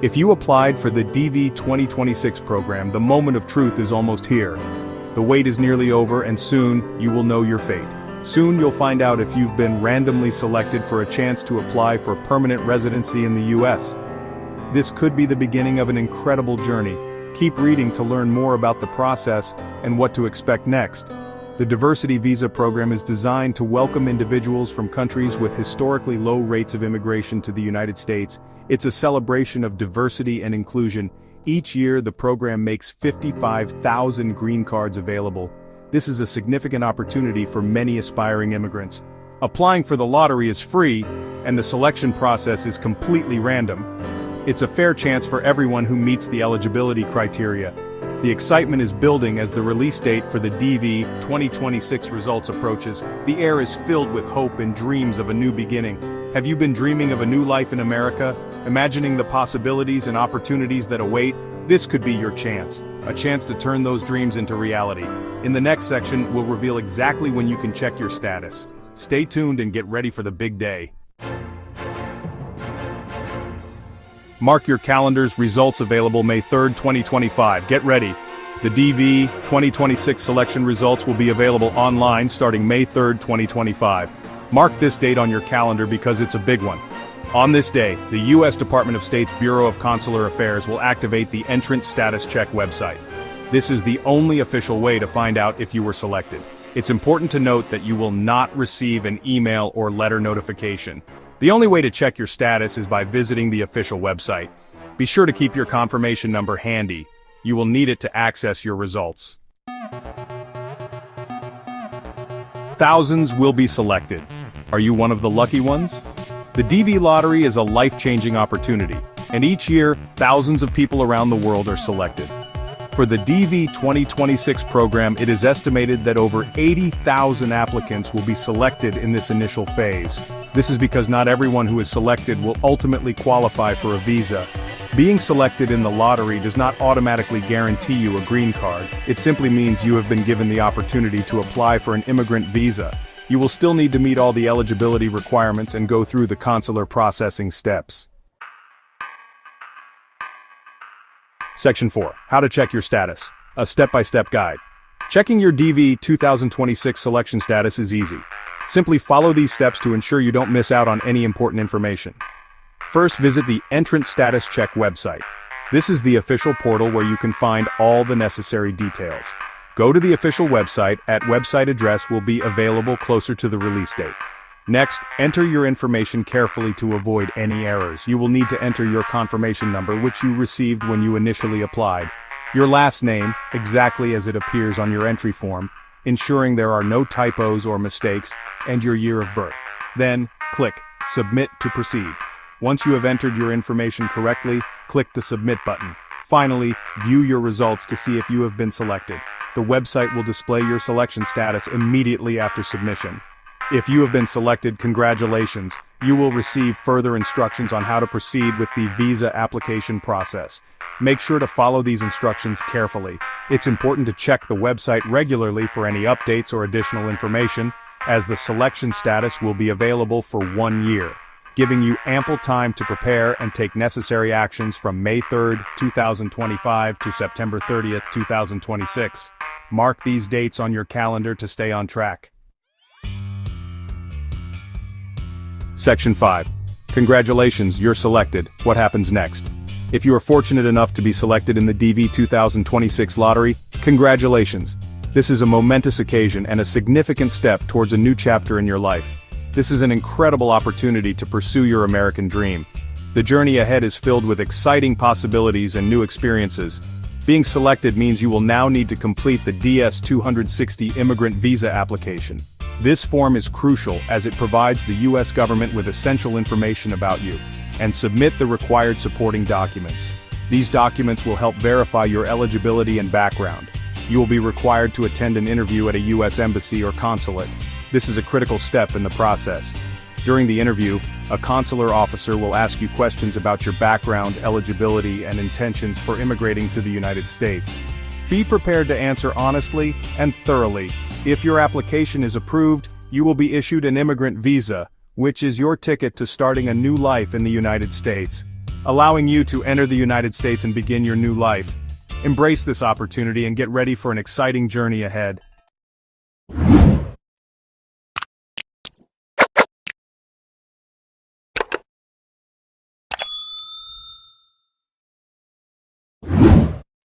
If you applied for the DV 2026 program, the moment of truth is almost here. The wait is nearly over, and soon, you will know your fate. Soon you'll find out if you've been randomly selected for a chance to apply for permanent residency in the US. This could be the beginning of an incredible journey. Keep reading to learn more about the process and what to expect next. The Diversity Visa program is designed to welcome individuals from countries with historically low rates of immigration to the United States. It's a celebration of diversity and inclusion. Each year, the program makes 55,000 green cards available. This is a significant opportunity for many aspiring immigrants. Applying for the lottery is free, and the selection process is completely random. It's a fair chance for everyone who meets the eligibility criteria. The excitement is building as the release date for the DV 2026 results approaches. The air is filled with hope and dreams of a new beginning. Have you been dreaming of a new life in America? Imagining the possibilities and opportunities that await? This could be your chance. A chance to turn those dreams into reality. In the next section, we'll reveal exactly when you can check your status. Stay tuned and get ready for the big day. Mark your calendars, results available May 3rd, 2025. Get ready. The DV 2026 selection results will be available online starting May 3rd, 2025. Mark this date on your calendar because it's a big one. On this day, the U.S. Department of State's Bureau of Consular Affairs will activate the Entrance Status Check website. This is the only official way to find out if you were selected. It's important to note that you will not receive an email or letter notification. The only way to check your status is by visiting the official website. Be sure to keep your confirmation number handy. You will need it to access your results. Thousands will be selected. Are you one of the lucky ones? The DV lottery is a life-changing opportunity, and each year, thousands of people around the world are selected. For the DV 2026 program, it is estimated that over 80,000 applicants will be selected in this initial phase. This is because not everyone who is selected will ultimately qualify for a visa. Being selected in the lottery does not automatically guarantee you a green card. It simply means you have been given the opportunity to apply for an immigrant visa. You will still need to meet all the eligibility requirements and go through the consular processing steps. Section 4. How to check your status. A step-by-step guide. Checking your DV 2026 selection status is easy. Simply follow these steps to ensure you don't miss out on any important information. First, visit the Entrance Status Check website. This is the official portal where you can find all the necessary details. Go to the official website. Website address will be available closer to the release date. Next, enter your information carefully to avoid any errors. You will need to enter your confirmation number, which you received when you initially applied, your last name, exactly as it appears on your entry form, ensuring there are no typos or mistakes, and your year of birth. Then, click Submit to proceed. Once you have entered your information correctly, click the Submit button. Finally, view your results to see if you have been selected. The website will display your selection status immediately after submission. If you have been selected, congratulations. You will receive further instructions on how to proceed with the visa application process. Make sure to follow these instructions carefully. It's important to check the website regularly for any updates or additional information, as the selection status will be available for 1 year, giving you ample time to prepare and take necessary actions from May 3rd, 2025 to September 30th, 2026. Mark these dates on your calendar to stay on track. Section 5. Congratulations, you're selected. What happens next? If you are fortunate enough to be selected in the DV 2026 lottery, congratulations. This is a momentous occasion and a significant step towards a new chapter in your life. This is an incredible opportunity to pursue your American dream. The journey ahead is filled with exciting possibilities and new experiences. Being selected means you will now need to complete the DS-260 immigrant visa application. This form is crucial as it provides the U.S. government with essential information about you, and submit the required supporting documents. These documents will help verify your eligibility and background. You will be required to attend an interview at a U.S. embassy or consulate. This is a critical step in the process. During the interview, a consular officer will ask you questions about your background, eligibility, and intentions for immigrating to the United States. Be prepared to answer honestly and thoroughly. If your application is approved, you will be issued an immigrant visa, which is your ticket to starting a new life in the United States. allowing you to enter the United States and begin your new life. Embrace this opportunity and get ready for an exciting journey ahead.